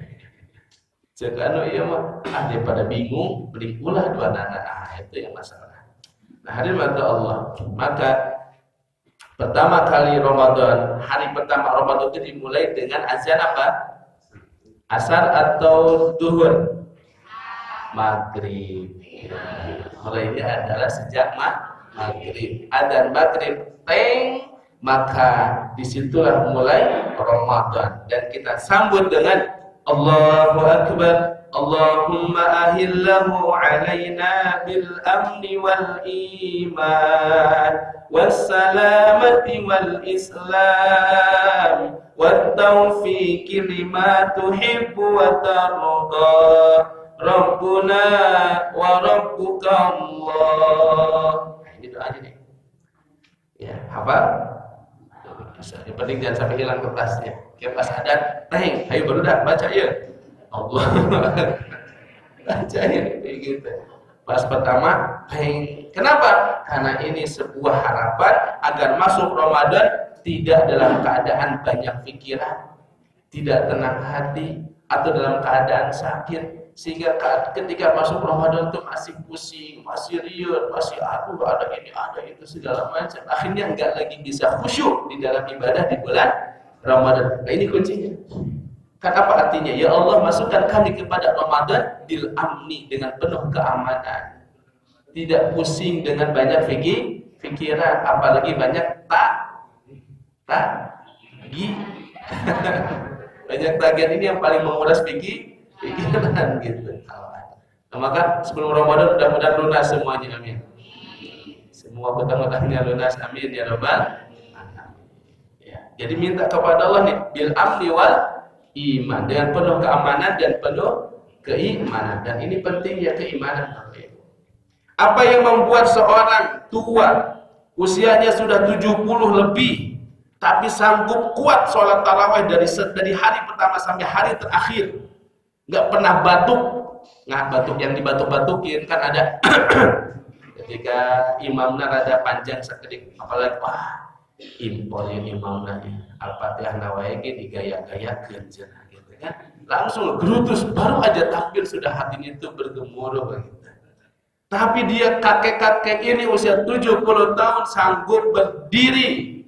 Cek anu ieu mah daripada bingung beli ulah duanana. Itu yang masalah. Nah, hadirin mata Allah, maka pertama kali Ramadan, hari pertama Ramadan itu dimulai dengan azan apa? Asar atau duhur? Maghrib. Mulainya adalah sejak maghrib. Adzan maghrib teng, maka disitulah mulai Ramadan. Dan kita sambut dengan Allahu Akbar. Allahumma ahillahu alaina bil amni wal iman wassalamati wal islam wat taufiqi lima tuhibbu wa tarda rabbuna wa rabbuka Allah. Ini doanya nih. Ya, hafal? Yang penting jangan sampai hilang kertasnya. Kayak pas ada, ayo baru dah baca ya. Allah. Baca ya kayak gitu. Pas pertama, kenapa? Karena ini sebuah harapan agar masuk Ramadan tidak dalam keadaan banyak pikiran, tidak tenang hati, atau dalam keadaan sakit, sehingga ketika masuk Ramadan itu masih pusing, masih riuh, masih aduh ada ini, ada itu segala macam. Akhirnya enggak lagi bisa khusyuk di dalam ibadah di bulan Ramadan. Nah ini kuncinya. Kan apa artinya? Ya Allah, masukkan kami kepada Ramadan bil amni, dengan penuh keamanan. Tidak pusing dengan banyak pikiran, apalagi banyak banyak tagihan. Ini yang paling menguras pikiran gitu. Nah, maka sebelum Ramadan mudah-mudahan lunas semuanya, amin. Semua hutang-hutangnya lunas, amin ya rabbal alamin. Ya, jadi minta kepada Allah nih bil amni wal iman, dengan penuh keamanan dan penuh keimanan. Dan ini pentingnya keimanan. Apa yang membuat seorang tua usianya sudah 70 lebih tapi sanggup kuat sholat tarawih dari hari pertama sampai hari terakhir, nggak pernah batuk? Nah, batuk yang dibatuk-batukin kan ada ketika imamnya rada panjang sekedik, apalagi impor yang imamnya Al-Fatihah nawaiki digaya-gayakeun cenah gitu kan. Langsung gerutus, baru aja takbir sudah hatinya itu bergemuruh begitu. Tapi dia kakek-kakek ini usia 70 tahun sanggup berdiri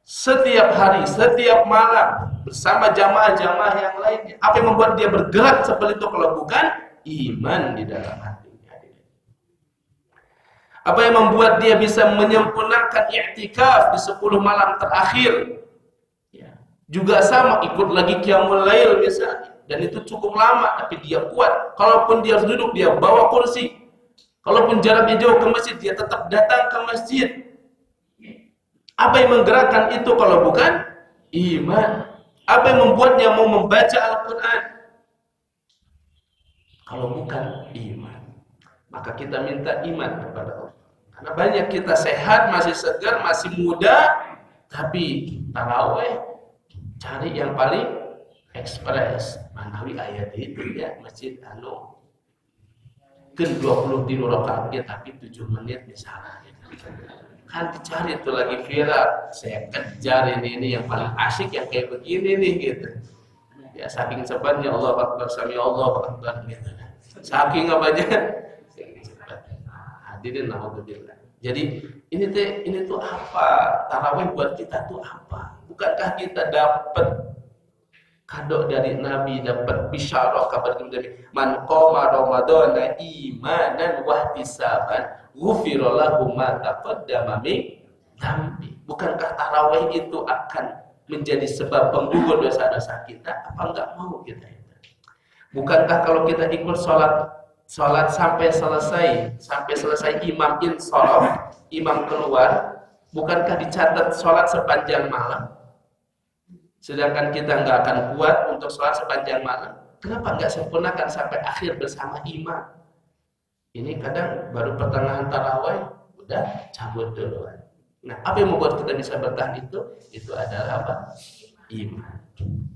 setiap hari, setiap malam bersama jamaah-jamaah yang lainnya. Apa yang membuat dia bergerak seperti itu kalau bukan iman di dalam hatinya? Apa yang membuat dia bisa menyempurnakan i'tikaf di 10 malam terakhir? Juga sama, ikut lagi qiyamul lail misalnya, dan itu cukup lama tapi dia kuat. Kalaupun dia harus duduk, dia bawa kursi. Kalaupun jaraknya jauh ke masjid, dia tetap datang ke masjid. Apa yang menggerakkan itu kalau bukan iman? Apa yang membuatnya mau membaca Al-Quran kalau bukan iman? Maka kita minta iman kepada Allah. Karena banyak kita sehat, masih segar, masih muda, tapi tarawih cari yang paling ekspres. Manawi ayat itu ya, masjid kan 23 rakaat tapi 7 menit misalnya. Kan dicari itu lagi viral. Saya kejar ini yang paling asik yang kayak begini nih gitu. Ya saking cepatnya Allah Akbar, sami Allah Akbar gitu. Saking apanya? Hadirin naudzubillah. Jadi ini tuh apa? Tarawih buat kita tuh apa? Bukankah kita dapat kado dari Nabi, dapat bisyarah kabar dari man qoma ramadhana imanan wa ihtisaban ghufira lahu ma taqaddama min dhanbi. Bukankah tarawih itu akan menjadi sebab penggugur dosa-dosa kita? Apa enggak mau kita itu? Bukankah kalau kita ikut salat sampai selesai imam insharaf, imam keluar, bukankah dicatat salat sepanjang malam? Sedangkan kita nggak akan kuat untuk sholat sepanjang malam. Kenapa nggak sempurnakan sampai akhir bersama imam? Ini kadang baru pertengahan tarawih udah cabut duluan. Nah, apa yang membuat kita bisa bertahan itu? Itu adalah apa? Iman.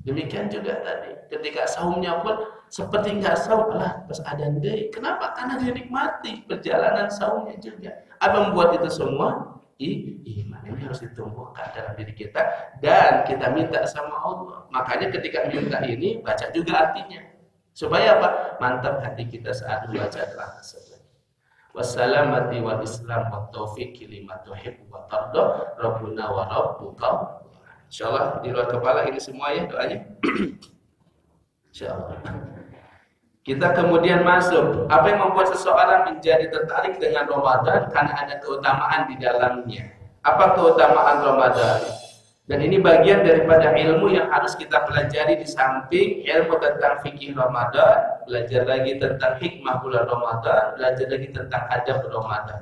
Demikian juga tadi, ketika saumnya pun seperti nggak saum lah pas adzan deui. Kenapa? Karena dinikmati perjalanan saumnya juga. Apa yang membuat itu semua? Iman. Ini harus ditumbuhkan dalam diri kita dan kita minta sama Allah. Makanya ketika minta ini baca juga artinya supaya apa? Mantap hati kita saat membaca doa tersebut. Wassalamati wal islam wa taufiqi lima tuhibbu wa tarda rabbuna wa rabbuka. Insyaallah di luar kepala ini semua ya doanya. Insyaallah. Kita kemudian masuk, apa yang membuat seseorang menjadi tertarik dengan Ramadan? Karena ada keutamaan di dalamnya. Apa keutamaan Ramadan? Dan ini bagian daripada ilmu yang harus kita pelajari di samping ilmu tentang fikih Ramadan, belajar lagi tentang hikmah bulan Ramadan, belajar lagi tentang adab Ramadan.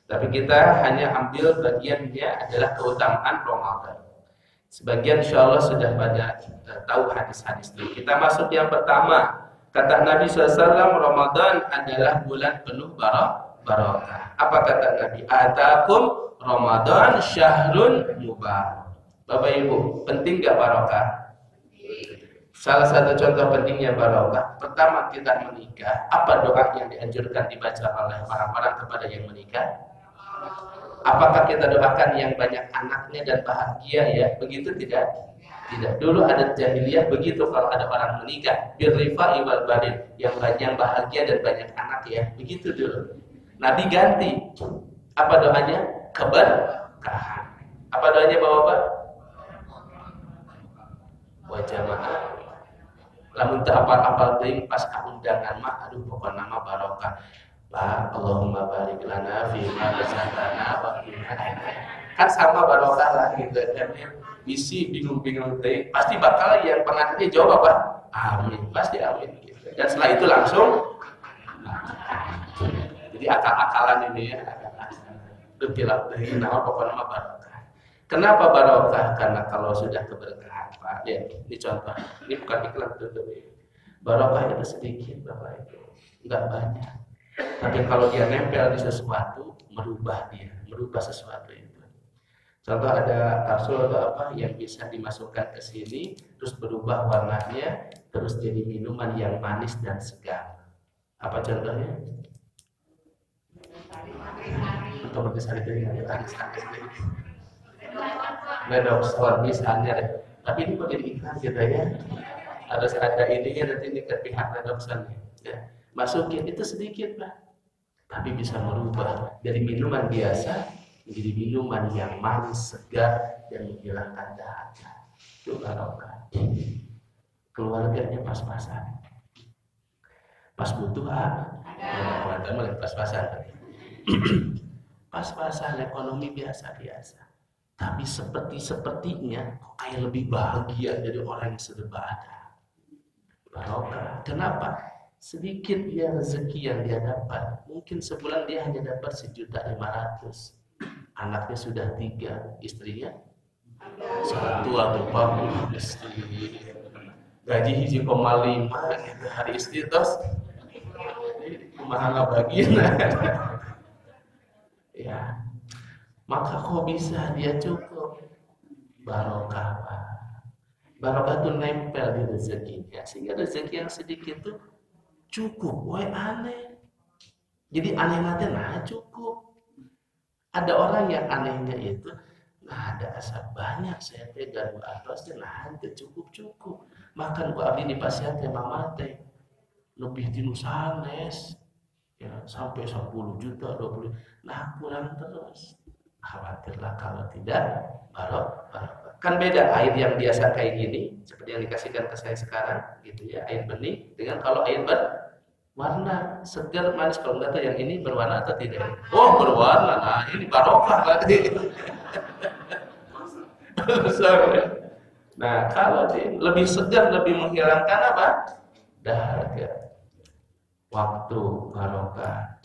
Tapi kita hanya ambil bagiannya adalah keutamaan Ramadan. Sebagian insyaallah sudah pada tahu hadis-hadis itu. Kita masuk yang pertama. Kata Nabi SAW, Ramadan adalah bulan penuh barakah. Apa kata Nabi? Atakum Ramadan syahrun mubarak. Bapak Ibu, penting nggak barokah? Salah satu contoh pentingnya barokah, pertama kita menikah, apa doa yang dianjurkan dibaca oleh orang-orang kepada yang menikah? Apakah kita doakan yang banyak anaknya dan bahagia ya? Begitu tidak? Tidak. Dulu ada jahiliyah begitu kalau ada orang menikah, birrifa iwal barin, yang banyak bahagia dan banyak anak ya. Begitu dulu. Nabi ganti. Apa doanya? Keberkahan. Apa doanya Bapak? Wajamaah. Lamun teu apal-apal teuing pas kaundangan mah aduh pokokna nama barokah. Pak, Allahumma barik lana fi ma razaqtana wa qina. Kan sama barokah lah gitu kan. Misi bingung-bingung teh pasti bakal yang pengantinnya jawab apa? Amin. Pasti amin gitu. Dan setelah itu langsung jadi akal-akalan ini ya. Detilak teh nama pokoknya nama barokah. Kenapa barokah? Karena kalau sudah keberkahan, Pak. Ya, ini contoh. Ini bukan iklan tuh. Barokah itu sedikit, Bapak Ibu. Enggak banyak. Tapi kalau dia nempel di sesuatu, merubah sesuatu itu. Contoh ada kapsul atau apa yang bisa dimasukkan ke sini, terus berubah warnanya, terus jadi minuman yang manis dan segar. Apa contohnya? Atau berkisar itu yang manis-manis. Redoxon misalnya. Tapi ini kok jadi iklan gitu ya? Harus ada ininya nanti di pihak Redoxon ya. Masukin itu sedikit Pak, tapi bisa merubah dari minuman biasa menjadi minuman yang manis, segar dan menghilangkan dahaga. Itu barokah. Keluarganya pas-pasan. Pas butuh ada pas-pasan. Pas-pasan ekonomi biasa-biasa. Tapi sepertinya kok kayak lebih bahagia dari orang yang serba ada. Barokah. Kenapa? Sedikit dia rezeki yang dia dapat. Mungkin sebulan dia hanya dapat 1.500.000. Anaknya sudah 3, istrinya 1 atau 40 istri. Gaji 1,5 gitu. Hari istri terus kumaha bagian. Ya. Maka kok bisa dia cukup? Barokah. Barokah itu nempel di rezekinya. Sehingga rezeki yang sedikit itu cukup, wah aneh. Jadi aneh nanti cukup. Ada orang yang anehnya itu, ada asap banyak, saya teh garu atas, nanti cukup. Makan gua abdi di pasien teh mama teh lebih dinu sanes, ya sampai 10 juta, 20. Nah kurang terus. Khawatirlah kalau tidak barokah. Kan beda air yang biasa kayak gini, seperti yang dikasihkan ke saya sekarang, gitu ya, air bening dengan kalau air warna segar manis. Kalau enggak tahu yang ini berwarna atau tidak? Oh berwarna, nah ini barokah lagi. Nah kalau lebih segar, lebih menghilangkan apa? Dahaga. Waktu barokah.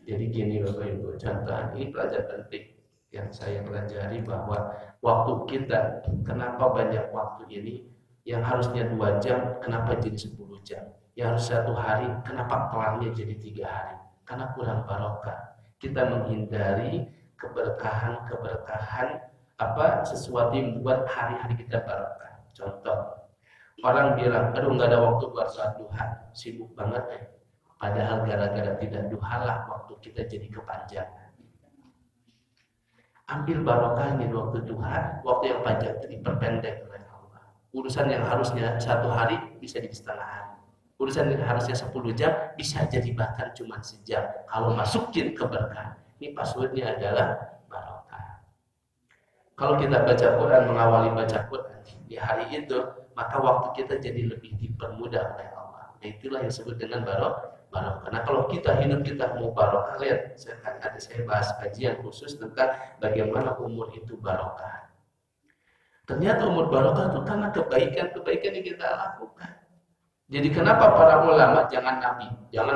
Jadi gini Bapak Ibu, contoh ini pelajaran penting yang saya pelajari bahwa waktu kita, kenapa banyak waktu ini yang harusnya 2 jam, kenapa jadi 10 jam? Yang harus 1 hari, kenapa kelarnya jadi 3 hari? Karena kurang barokah. Kita menghindari keberkahan sesuatu yang membuat hari-hari kita barokah. Contoh, orang bilang, aduh nggak ada waktu buat sholat duha, sibuk banget ya. Padahal gara-gara tidak duha lah waktu kita jadi kepanjangan. Ambil barokahnya di waktu duha, waktu yang panjang itu diperpendek oleh Allah. Urusan yang harusnya 1 hari bisa jadi setengah hari. Urusan yang harusnya 10 jam bisa jadi bahkan cuma sejam. Kalau masukin keberkahan, ini passwordnya adalah barokah. Kalau kita baca Quran, mengawali baca Quran di hari itu, maka waktu kita jadi lebih dipermudah oleh Allah. Nah, itulah yang disebut dengan barokah. Karena kalau kita hidup kita mau barokah, lihat saya bahas kajian khusus tentang bagaimana umur itu barokah. Ternyata umur barokah itu karena kebaikan yang kita lakukan. Jadi kenapa para ulama, jangan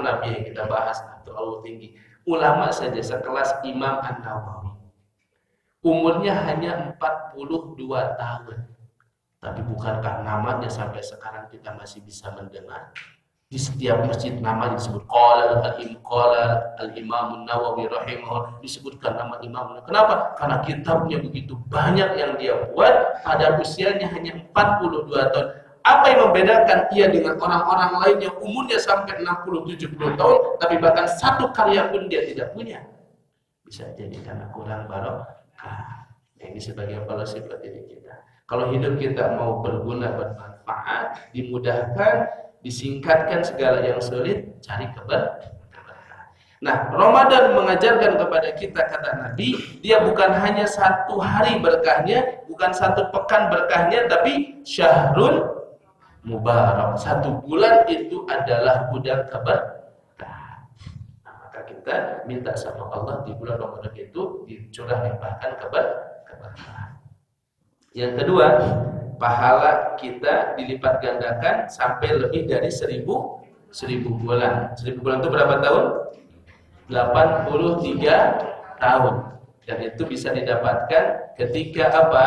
nabi yang kita bahas terlalu tinggi. Ulama saja sekelas Imam An-Nawawi, umurnya hanya 42 tahun. Tapi bukankah namanya sampai sekarang kita masih bisa mendengar? Di setiap masjid nama disebut qala al-Imam Nawawi rahimahullah, disebutkan nama imam. Kenapa? Karena kitabnya begitu banyak yang dia buat pada usianya hanya 42 tahun. Apa yang membedakan ia dengan orang-orang lain yang umurnya sampai 60-70 tahun tapi bahkan satu karya pun dia tidak punya? Bisa jadi karena kurang barokah. Ini sebagai evaluasi buat diri kita. Kalau hidup kita mau berguna, bermanfaat, dimudahkan, disingkatkan segala yang sulit, cari keberkahan. Nah, Ramadan mengajarkan kepada kita, kata Nabi, dia bukan hanya satu hari berkahnya, bukan satu pekan berkahnya, tapi syahrul mubarak. Satu bulan itu adalah gudang keberkahan. Nah, maka kita minta sama Allah di bulan Ramadan itu dicurah limpahkan keberkahan. Yang kedua, pahala kita dilipat gandakan sampai lebih dari 1000 bulan. 1000 bulan itu berapa tahun? 83 tahun. Dan itu bisa didapatkan ketika apa?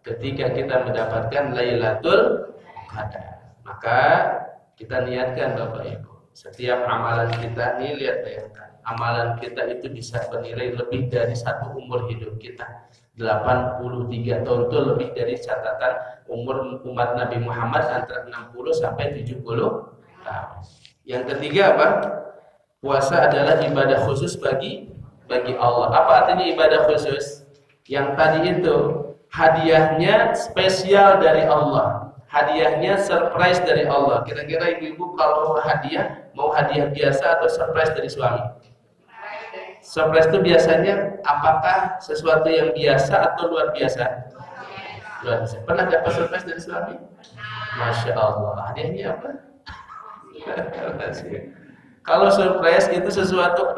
Ketika kita mendapatkan Lailatul Qadar. Maka kita niatkan Bapak Ibu, setiap amalan kita nih, lihat bayangkan, amalan kita itu bisa bernilai lebih dari satu umur hidup kita. 83 tahun itu lebih dari catatan umur umat Nabi Muhammad antara 60 sampai 70 tahun. Yang ketiga apa? Puasa adalah ibadah khusus bagi Allah. Apa artinya ibadah khusus? Yang tadi itu hadiahnya spesial dari Allah. Hadiahnya surprise dari Allah. Kira-kira ibu-ibu kalau hadiah mau hadiah biasa atau surprise dari suami? Surprise itu biasanya apakah sesuatu yang biasa atau luar biasa? Luar biasa. Pernah dapat surprise dari suami? Masya Allah. Hadiahnya apa? Kalau surprise itu sesuatu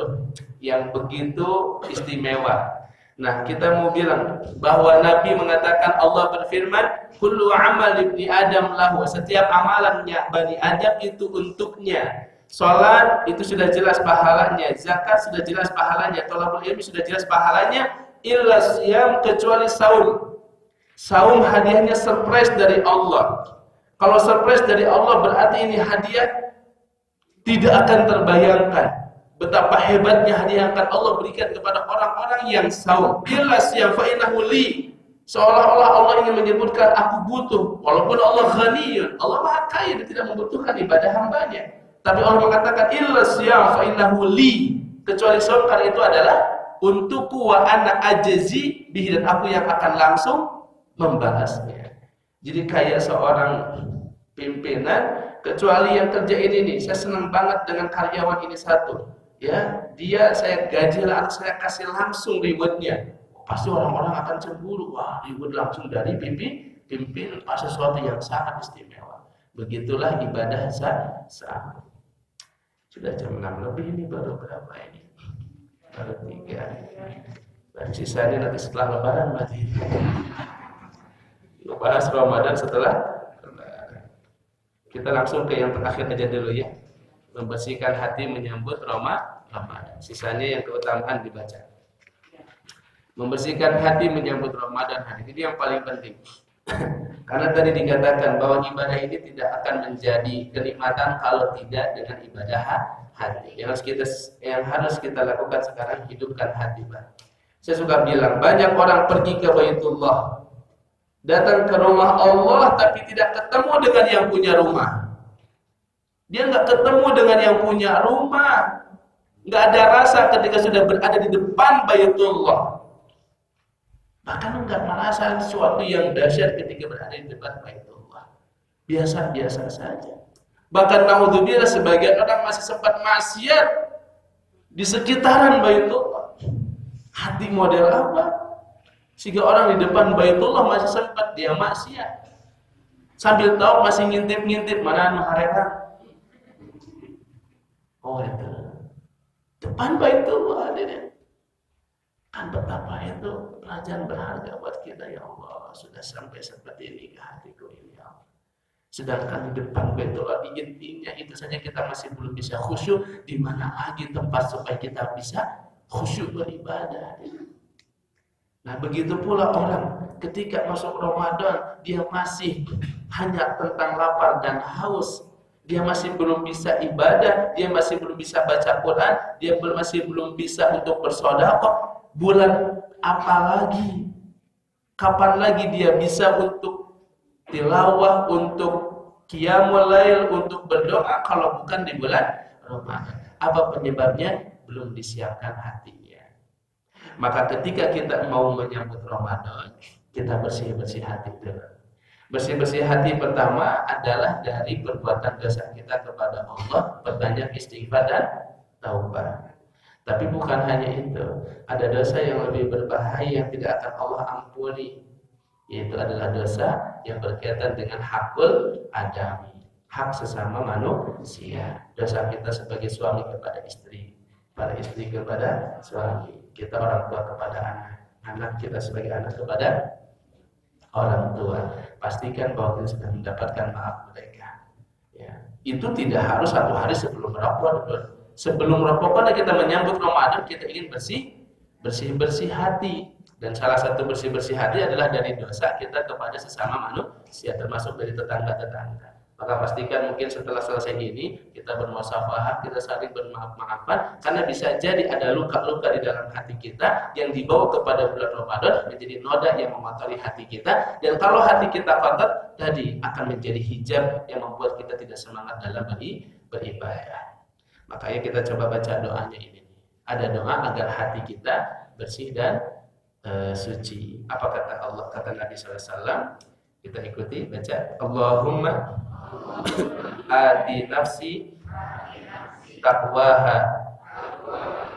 yang begitu istimewa. Nah, kita mau bilang bahwa Nabi mengatakan, Allah berfirman, kullu amal ibni Adam lahu. Setiap amalannya Bani Adam itu untuknya. Salat itu sudah jelas pahalanya, zakat sudah jelas pahalanya, thalabul ilmi sudah jelas pahalanya, illa siyam, kecuali saum. Saum hadiahnya surprise dari Allah. Kalau surprise dari Allah berarti ini hadiah tidak akan terbayangkan betapa hebatnya hadiah yang akan Allah berikan kepada orang-orang yang saum. Illa siyam fa innahu li. Seolah-olah Allah ingin menyebutkan aku butuh, walaupun Allah ghaniyun, Allah Maha Kaya, dia tidak membutuhkan ibadah hambanya. Tapi Allah mengatakan illa siyam fa innahu li, kecuali saum karena itu adalah untukku wa ana ajzi bihi, dan aku yang akan langsung membalasnya. Jadi kayak seorang pimpinan, kecuali yang kerja ini nih, saya senang banget dengan karyawan ini satu, ya, dia saya gaji langsung, saya kasih langsung rewardnya. Pasti orang-orang akan cemburu, wah reward langsung dari pimpin pas sesuatu yang sangat istimewa. Begitulah ibadah sah. Sudah jam 6 lebih, ini baru berapa ini? Baru 3. Dan sisanya nanti setelah lebaran mati. Bahas Ramadan setelah lebaran. Kita langsung ke yang terakhir aja dulu ya. Membersihkan hati menyambut Ramadan. Sisanya yang keutamaan dibaca. Membersihkan hati menyambut Ramadan. Ini yang paling penting. Karena tadi dikatakan bahwa ibadah ini tidak akan menjadi kenikmatan kalau tidak dengan ibadah hati. Yang harus kita lakukan sekarang, hidupkan hati, Pak. Saya suka bilang, banyak orang pergi ke Baitullah, datang ke rumah Allah tapi tidak ketemu dengan yang punya rumah. Dia nggak ketemu dengan yang punya rumah, nggak ada rasa ketika sudah berada di depan Baitullah. Bahkan enggak merasa sesuatu yang dahsyat ketika berada di depan Baitullah. Biasa-biasa saja. Bahkan naudzubillah sebagian orang masih sempat maksiat di sekitaran Baitullah. Hati model apa? Sehingga orang di depan Baitullah masih sempat dia maksiat. Sambil tahu masih ngintip-ngintip mana nuharera. Oh itu. Depan Baitullah hadirin. Kan betapa itu pelajaran berharga buat kita, ya Allah. Sudah sampai seperti ini ke hatiku ini, ya Allah. Sedangkan di depan Baitullah, di intinya itu saja kita masih belum bisa khusyuk. Di mana lagi tempat supaya kita bisa khusyuk beribadah. Nah begitu pula orang ketika masuk Ramadan, dia masih hanya tentang lapar dan haus. dia masih belum bisa ibadah, dia masih belum bisa baca Quran, dia masih belum bisa untuk bersedekah. Bulan apa lagi? Kapan lagi dia bisa untuk tilawah, untuk qiyamul lail, untuk berdoa kalau bukan di bulan Ramadan? Apa penyebabnya? Belum disiapkan hatinya. Maka ketika kita mau menyambut Ramadan, kita bersih-bersih hati dulu. Bersih-bersih hati pertama adalah dari perbuatan dosa kita kepada Allah, perbanyak istighfar dan taubah. Tapi bukan hanya itu, ada dosa yang lebih berbahaya yang tidak akan Allah ampuni, yaitu adalah dosa yang berkaitan dengan hakul adami, hak sesama manusia. Dosa kita sebagai suami kepada istri, para istri kepada suami, kita orang tua kepada anak, anak kita sebagai anak kepada orang tua. Pastikan bahwa kita sudah mendapatkan maaf mereka. Ya. Itu tidak harus satu hari sebelum Ramadan. Sebelum Ramadan kita menyambut Ramadan, kita ingin bersih hati. Dan salah satu bersih hati adalah dari dosa kita kepada sesama manusia, termasuk dari tetangga-tetangga. Maka pastikan mungkin setelah selesai ini kita bermuasafahah, kita saling bermaaf-maafan, karena bisa jadi ada luka-luka di dalam hati kita yang dibawa kepada bulan Ramadan menjadi noda yang mengotori hati kita. Dan kalau hati kita kotor tadi akan menjadi hijab yang membuat kita tidak semangat dalam beribadah. Makanya kita coba baca doanya ini. Ada doa agar hati kita bersih dan suci. Apa kata Allah, kata Nabi SAW? Kita ikuti, baca. Allahumma ati nafsi taqwaha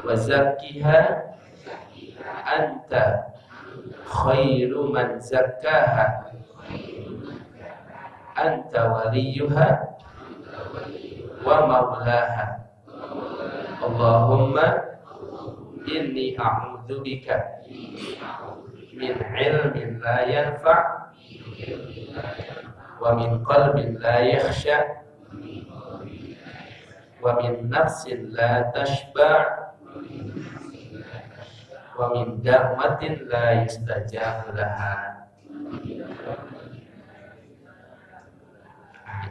wa zakkiha anta khairu man zakkaha anta waliyuha wa maulaha. Allahumma inni a'udzubika min ilmin la yanfa' wa min qalbin la yakhsha wa min nafsin la tashba' wa min da'watin la yustajabu laha.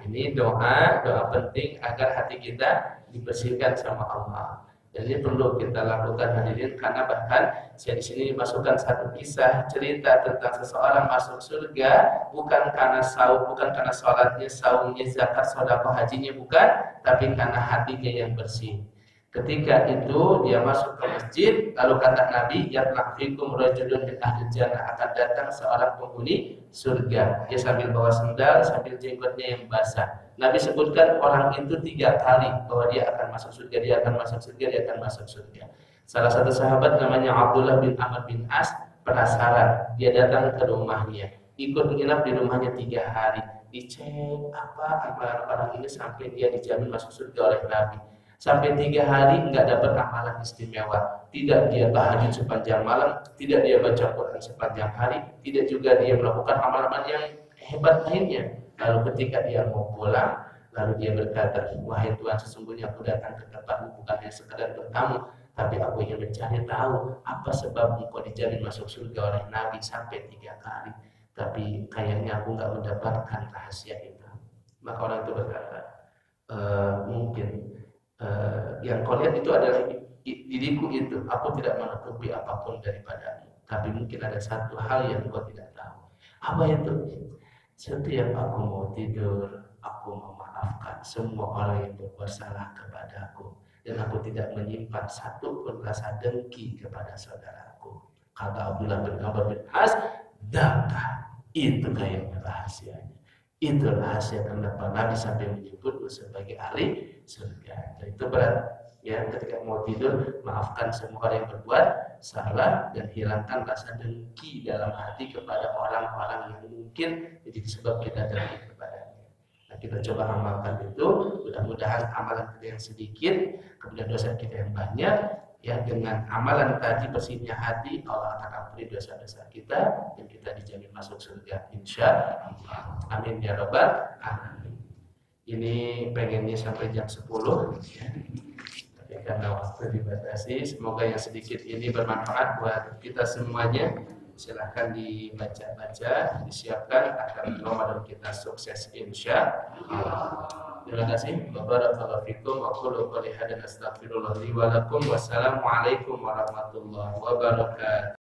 Ini doa penting agar hati kita dibersihkan sama Allah. Dan ini perlu kita lakukan hadirin, karena bahkan saya di sini dimasukkan satu kisah cerita tentang seseorang masuk surga bukan karena bukan karena sholatnya, saumnya, zakat, sedekah, hajinya, bukan, tapi karena hatinya yang bersih. Ketika itu dia masuk ke masjid, lalu kata Nabi, yatlaq fikum rajulun min ahli jannah, akan datang seorang penghuni surga. Dia sambil bawa sendal, sambil jenggotnya yang basah. Nabi sebutkan orang itu 3 kali bahwa dia akan masuk surga, dia akan masuk surga, dia akan masuk surga. Salah satu sahabat namanya Abdullah bin Amr bin As penasaran, dia datang ke rumahnya, ikut menginap di rumahnya 3 hari. Dicek apa amalan orang ini sampai dia dijamin masuk surga oleh Nabi. Sampai 3 hari enggak dapat amalan istimewa. Tidak dia tahajud sepanjang malam, tidak dia baca Quran sepanjang hari, tidak juga dia melakukan amalan yang hebat lainnya. Lalu ketika dia mau pulang, lalu dia berkata, wahai Tuhan, sesungguhnya aku datang ke tempatmu bukan hanya sekedar bertamu, tapi aku ingin mencari tahu apa sebab engkau dijamin masuk surga oleh Nabi sampai 3 kali. Tapi kayaknya aku enggak mendapatkan rahasia itu. Maka orang itu berkata, mungkin yang kau lihat itu adalah diriku itu, aku tidak menutupi apapun daripadamu, tapi mungkin ada satu hal yang kau tidak tahu. Apa itu? Setiap aku mau tidur, aku memaafkan semua orang yang berbuat salah kepadaku, dan aku tidak menyimpan satu pun rasa dengki kepada saudaraku. Kata Abdullah bin Amr bin As, daka, itu kayaknya rahasianya. Itu rahasia kenapa Nabi sampai menyebutmu sebagai ahli surga. Dan itu berat. Ya, ketika mau tidur, maafkan semua orang yang berbuat salah dan hilangkan rasa dengki dalam hati kepada orang-orang yang mungkin jadi sebab kita dengki kepadanya. Nah, kita coba amalkan itu. Mudah-mudahan amalan kita yang sedikit, kemudian dosa kita yang banyak. Ya, dengan amalan tadi bersihnya hati, Allah akan ampuni dosa-dosa kita dan kita dijamin masuk surga, insya Allah. Amin ya rabbal alamin. Ini pengennya sampai jam 10 ya. Tapi karena waktu dibatasi, semoga yang sedikit ini bermanfaat buat kita semuanya. Silahkan dibaca-baca, disiapkan agar Ramadan kita sukses insya Allah. Terima kasih. Barakallahu fikum wa qulu qouli hadza astaghfirullah li wa lakum. Wassalamualaikum warahmatullahi wabarakatuh.